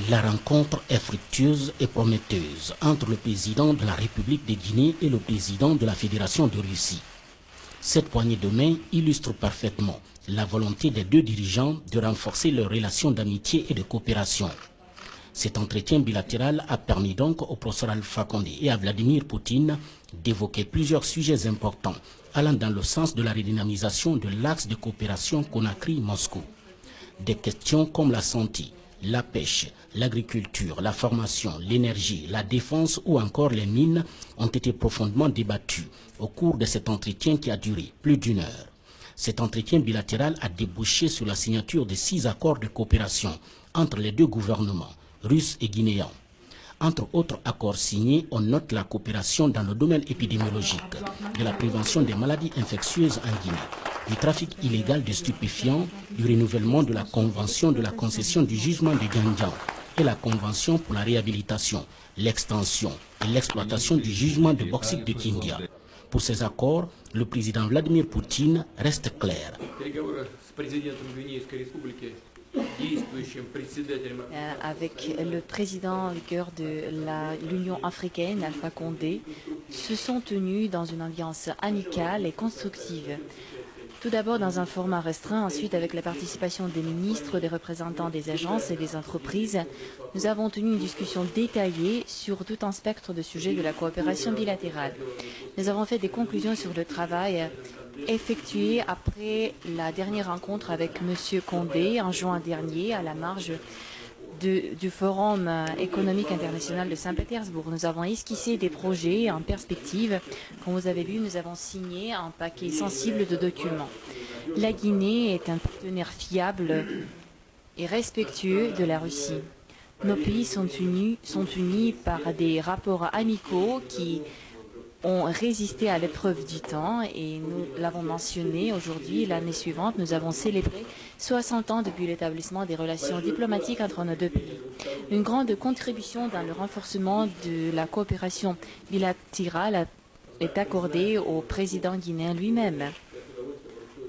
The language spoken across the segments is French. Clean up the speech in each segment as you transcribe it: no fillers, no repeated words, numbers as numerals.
La rencontre est fructueuse et prometteuse entre le président de la République de Guinée et le président de la Fédération de Russie. Cette poignée de main illustre parfaitement la volonté des deux dirigeants de renforcer leurs relations d'amitié et de coopération. Cet entretien bilatéral a permis donc au professeur Alpha Condé et à Vladimir Poutine d'évoquer plusieurs sujets importants allant dans le sens de la redynamisation de l'axe de coopération Conakry-Moscou. Des questions comme la santé, la pêche, l'agriculture, la formation, l'énergie, la défense ou encore les mines ont été profondément débattues au cours de cet entretien qui a duré plus d'une heure. Cet entretien bilatéral a débouché sur la signature de 6 accords de coopération entre les deux gouvernements, russes et guinéens. Entre autres accords signés, on note la coopération dans le domaine épidémiologique, de la prévention des maladies infectieuses en Guinée, du trafic illégal de stupéfiants, du renouvellement de la convention de la concession du jugement de Gandian et la convention pour la réhabilitation, l'extension et l'exploitation du jugement de bauxite de Kindia. Pour ces accords, le président Vladimir Poutine reste clair. Avec le président en vigueur de l'Union africaine, Alpha Condé, se sont tenus dans une ambiance amicale et constructive. Tout d'abord dans un format restreint, ensuite avec la participation des ministres, des représentants des agences et des entreprises, nous avons tenu une discussion détaillée sur tout un spectre de sujets de la coopération bilatérale. Nous avons fait des conclusions sur le travail effectué après la dernière rencontre avec M. Condé en juin dernier à la marge du Forum économique international de Saint-Pétersbourg. Nous avons esquissé des projets en perspective. Comme vous avez vu, nous avons signé un paquet sensible de documents. La Guinée est un partenaire fiable et respectueux de la Russie. Nos pays sont unis par des rapports amicaux qui ont résisté à l'épreuve du temps et nous l'avons mentionné aujourd'hui. L'année suivante, nous avons célébré 60 ans depuis l'établissement des relations diplomatiques entre nos deux pays. Une grande contribution dans le renforcement de la coopération bilatérale est accordée au président guinéen lui-même.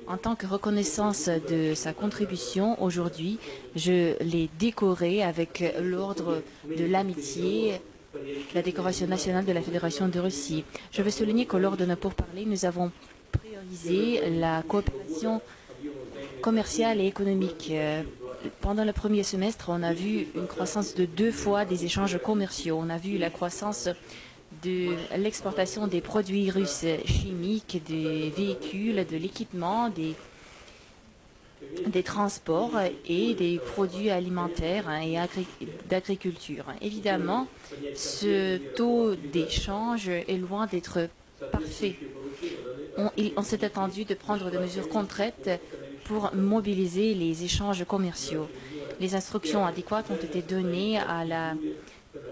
En tant que reconnaissance de sa contribution, aujourd'hui, je l'ai décoré avec l'ordre de l'amitié, la décoration nationale de la Fédération de Russie. Je veux souligner que lors de nos pourparlers, nous avons priorisé la coopération commerciale et économique. Pendant le premier semestre, on a vu une croissance de 2 fois des échanges commerciaux. On a vu la croissance de l'exportation des produits russes chimiques, des véhicules, de l'équipement, des transports et des produits alimentaires et d'agriculture. Évidemment, ce taux d'échange est loin d'être parfait. On s'est attendu de prendre des mesures concrètes pour mobiliser les échanges commerciaux. Les instructions adéquates ont été données à la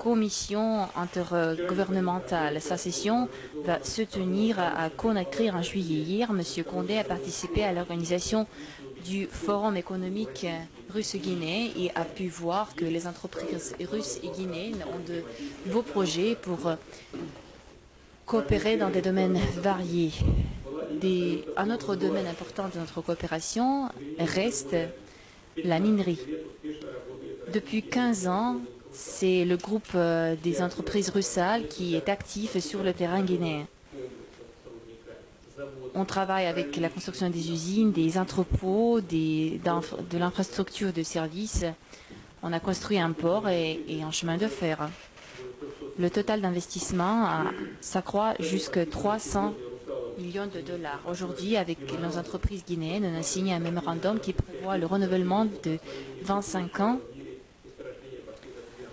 commission intergouvernementale. Sa session va se tenir à Conakry en juillet. Hier, M. Condé a participé à l'organisation du Forum économique russe-guinéen et a pu voir que les entreprises russes et guinéennes ont de beaux projets pour coopérer dans des domaines variés. Un autre domaine important de notre coopération reste la minerie. Depuis 15 ans, c'est le groupe des entreprises russales qui est actif sur le terrain guinéen. On travaille avec la construction des usines, des entrepôts, de l'infrastructure de services. On a construit un port et un chemin de fer. Le total d'investissement s'accroît jusqu'à 300 millions de dollars. Aujourd'hui, avec nos entreprises guinéennes, on a signé un mémorandum qui prévoit le renouvellement de 25 ans,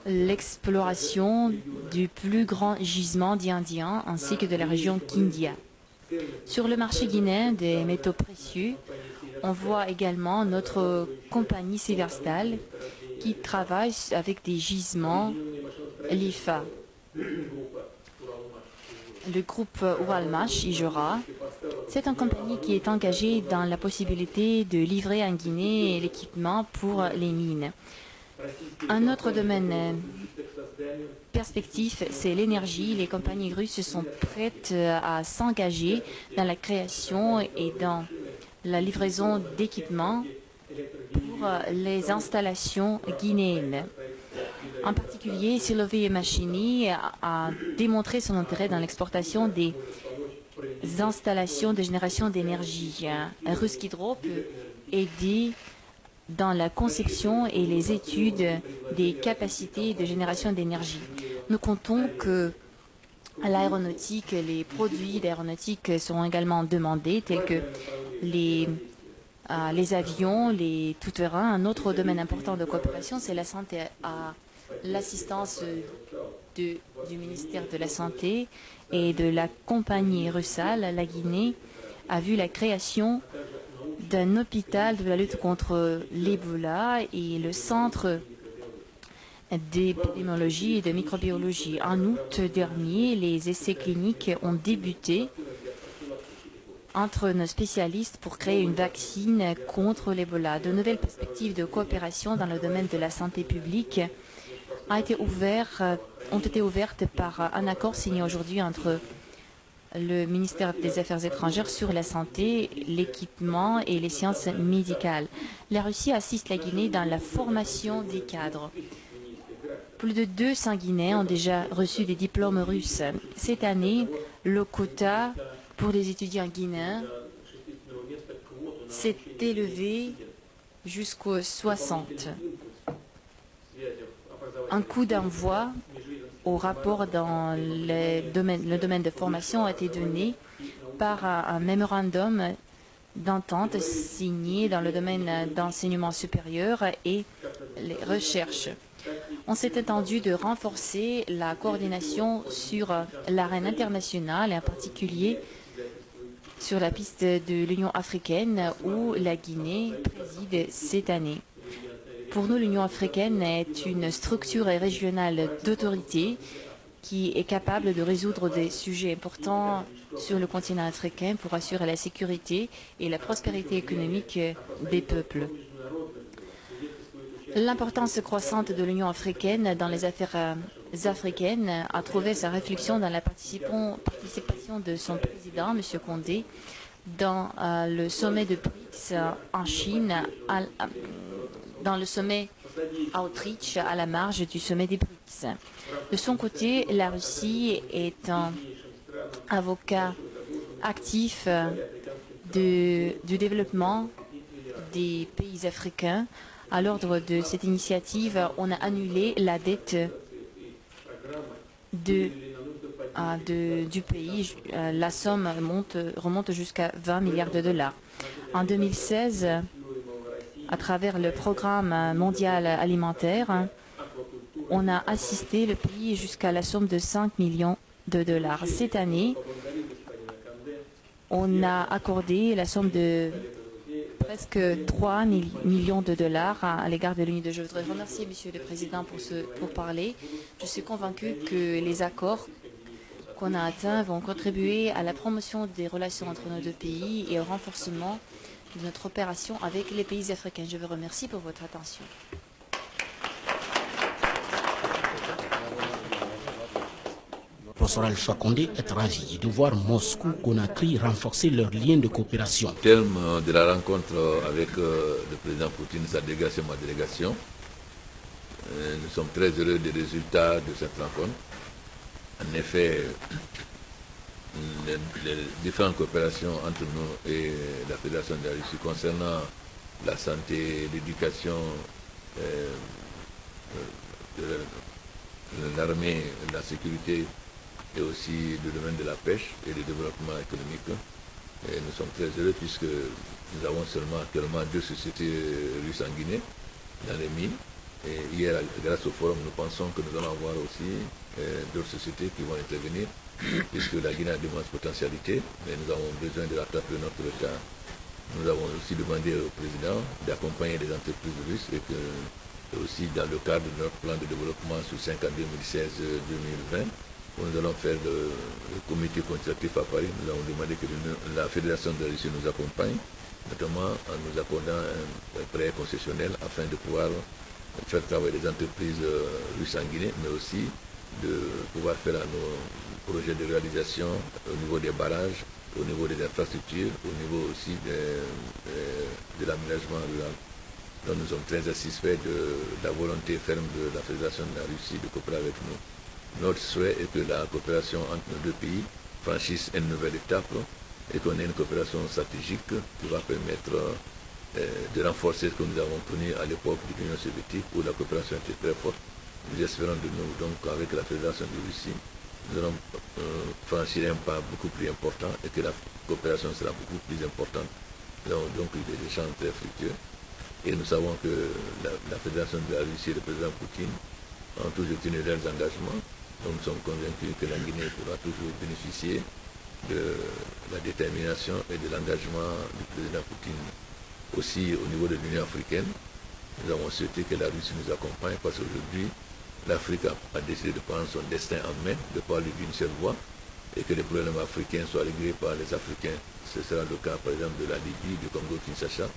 l'exploration du plus grand gisement d'Indien ainsi que de la région Kindia. Sur le marché guinéen des métaux précieux, on voit également notre compagnie Severstal qui travaille avec des gisements LIFA. Le groupe Uralmash Ijora, c'est une compagnie qui est engagée dans la possibilité de livrer en Guinée l'équipement pour les mines. Un autre domaine perspective, c'est l'énergie. Les compagnies russes sont prêtes à s'engager dans la création et dans la livraison d'équipements pour les installations guinéennes. En particulier, Sylvie Machini a démontré son intérêt dans l'exportation des installations de génération d'énergie. Rusk Hydro peut aider dans la conception et les études des capacités de génération d'énergie. Nous comptons que l'aéronautique, les produits d'aéronautique seront également demandés, tels que les avions, les tout-terrains. Un autre domaine important de coopération, c'est la santé. À l'assistance du ministère de la Santé et de la compagnie Russal, la Guinée a vu la création d'un hôpital de la lutte contre l'Ebola et le centre d'épidémiologie et de microbiologie. En août dernier, les essais cliniques ont débuté entre nos spécialistes pour créer une vaccine contre l'Ebola. De nouvelles perspectives de coopération dans le domaine de la santé publique ont été ouvertes par un accord signé aujourd'hui entre le ministère des Affaires étrangères sur la santé, l'équipement et les sciences médicales. La Russie assiste la Guinée dans la formation des cadres. Plus de 200 Guinéens ont déjà reçu des diplômes russes. Cette année, le quota pour les étudiants guinéens s'est élevé jusqu'aux 60. Un coup d'envoi au rapport dans le domaine de formation a été donné par un mémorandum d'entente signé dans le domaine d'enseignement supérieur et les recherches. On s'est attendu de renforcer la coordination sur l'arène internationale et en particulier sur la piste de l'Union africaine où la Guinée préside cette année. Pour nous, l'Union africaine est une structure régionale d'autorité qui est capable de résoudre des sujets importants sur le continent africain pour assurer la sécurité et la prospérité économique des peuples. L'importance croissante de l'Union africaine dans les affaires africaines a trouvé sa réflexion dans la participation de son président, M. Condé, dans le sommet de BRICS en Chine, dans le sommet Outreach à la marge du sommet des BRICS. De son côté, la Russie est un avocat actif du développement des pays africains. À l'ordre de cette initiative, on a annulé la dette du pays. La somme remonte jusqu'à 20 milliards de dollars. En 2016, à travers le programme mondial alimentaire, on a assisté le pays jusqu'à la somme de 5 millions de dollars. Cette année, on a accordé la somme de presque 3 millions de dollars à l'égard de l'UNIDE. Je voudrais remercier Monsieur le Président pour parler. Je suis convaincu que les accords qu'on a atteints vont contribuer à la promotion des relations entre nos deux pays et au renforcement de notre opération avec les pays africains. Je vous remercie pour votre attention. Le professeur Alpha Condé est ravi de voir Moscou, Conakry renforcer leurs liens de coopération. Au terme de la rencontre avec le président Poutine, sa délégation, ma délégation, nous sommes très heureux des résultats de cette rencontre. En effet, les différentes coopérations entre nous et la Fédération de la Russie concernant la santé, l'éducation, l'armée, la sécurité et aussi le domaine de la pêche et le développement économique. Et nous sommes très heureux puisque nous avons seulement actuellement 2 sociétés russes en Guinée, dans les mines. Et hier, grâce au forum, nous pensons que nous allons avoir aussi d'autres sociétés qui vont intervenir, puisque la Guinée a d'immenses potentialités, mais nous avons besoin de rattraper notre retard. Nous avons aussi demandé au président d'accompagner les entreprises russes et que, aussi dans le cadre de notre plan de développement sous 5 ans 2016-2020, où nous allons faire le comité consultatif à Paris, nous avons demandé que la Fédération de la Russie nous accompagne, notamment en nous accordant un prêt concessionnel afin de pouvoir faire travailler les entreprises russes en Guinée, mais aussi de pouvoir faire nos projets de réalisation au niveau des barrages, au niveau des infrastructures, au niveau aussi de l'aménagement rural. Donc nous sommes très satisfaits de la volonté ferme de la Fédération de la Russie de coopérer avec nous. Notre souhait est que la coopération entre nos deux pays franchisse une nouvelle étape et qu'on ait une coopération stratégique qui va permettre de renforcer ce que nous avons connu à l'époque de l'Union soviétique où la coopération était très forte. Nous espérons de nous, donc avec la Fédération de Russie, nous allons franchir un pas beaucoup plus important et que la coopération sera beaucoup plus importante. Donc des échanges très fructueux. Et nous savons que la Fédération de la Russie et le président Poutine ont toujours tenu leurs engagements. Donc nous sommes convaincus que la Guinée pourra toujours bénéficier de la détermination et de l'engagement du président Poutine. Aussi au niveau de l'Union africaine, nous avons souhaité que la Russie nous accompagne parce qu'aujourd'hui, l'Afrique a décidé de prendre son destin en main, de parler d'une seule voix et que les problèmes africains soient réglés par les Africains. Ce sera le cas par exemple de la Libye, du Congo-Kinshasa,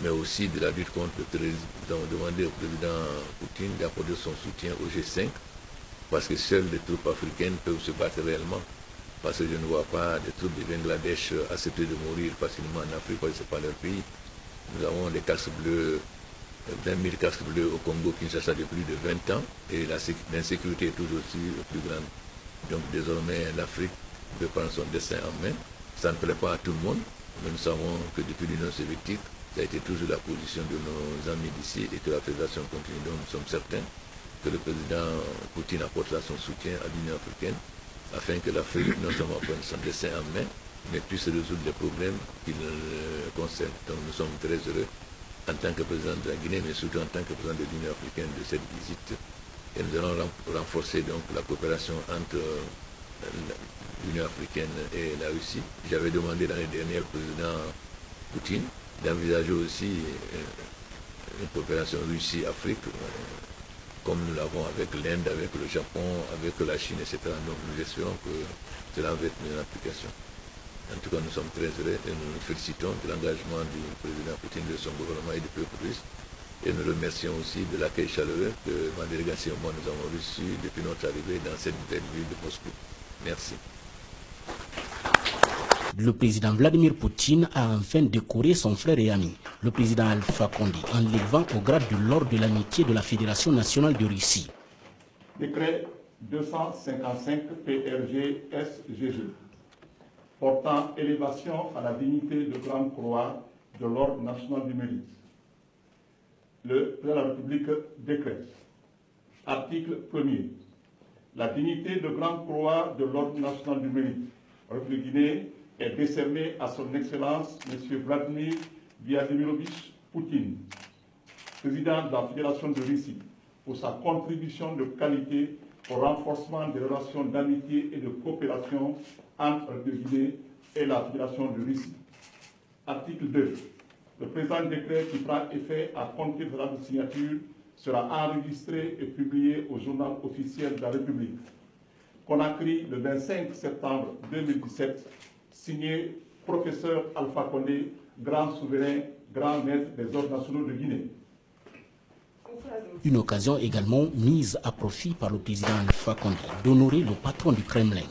mais aussi de la lutte contre le terrorisme. Nous avons demandé au président Poutine d'apporter son soutien au G5 parce que seules les troupes africaines peuvent se battre réellement. Parce que je ne vois pas des troupes du Bangladesh accepter de mourir facilement en Afrique parce que ce n'est pas leur pays. Nous avons des casques bleus, 20 000 casques bleus au Congo-Kinshasa depuis plus de 20 ans et l'insécurité est toujours aussi plus grande. Donc désormais l'Afrique peut prendre son destin en main. Ça ne plaît pas à tout le monde, mais nous savons que depuis l'Union soviétique, ça a été toujours la position de nos amis d'ici et que la Fédération continue. Donc nous sommes certains que le président Poutine apportera son soutien à l'Union africaine afin que l'Afrique non seulement prenne son destin en main, mais puisse résoudre les problèmes qui le concernent. Donc nous sommes très heureux en tant que président de la Guinée, mais surtout en tant que président de l'Union africaine de cette visite. Et nous allons renforcer donc la coopération entre l'Union africaine et la Russie. J'avais demandé l'année dernière au président Poutine d'envisager aussi une coopération Russie-Afrique, comme nous l'avons avec l'Inde, avec le Japon, avec la Chine, etc. Donc nous espérons que cela va être mis en application. En tout cas, nous sommes très heureux et nous nous félicitons de l'engagement du président Poutine, de son gouvernement et du peuple russe. Et nous remercions aussi de l'accueil chaleureux que ma délégation et moi nous avons reçu depuis notre arrivée dans cette belle ville de Moscou. Merci. Le président Vladimir Poutine a enfin décoré son frère et ami, le président Alpha Condé, en l'élevant au grade de l'ordre de l'amitié de la Fédération nationale de Russie. Décret 255 PRG SGG portant élévation à la dignité de Grande Croix de l'Ordre national du mérite. Le président de la République décrète. Article 1er. La dignité de Grande Croix de l'Ordre national du mérite, République Guinée, est décernée à son Excellence M. Vladimir Vladimirovich Poutine, président de la Fédération de Russie, pour sa contribution de qualité au renforcement des relations d'amitié et de coopération entre la Guinée et la Fédération de Russie. Article 2. Le présent décret qui prend effet à compter de la signature sera enregistré et publié au journal officiel de la République. Conakry, le 25 septembre 2017, signé professeur Alpha Condé, grand souverain, grand maître des ordres nationaux de Guinée. Une occasion également mise à profit par le président Alpha Condé d'honorer le patron du Kremlin.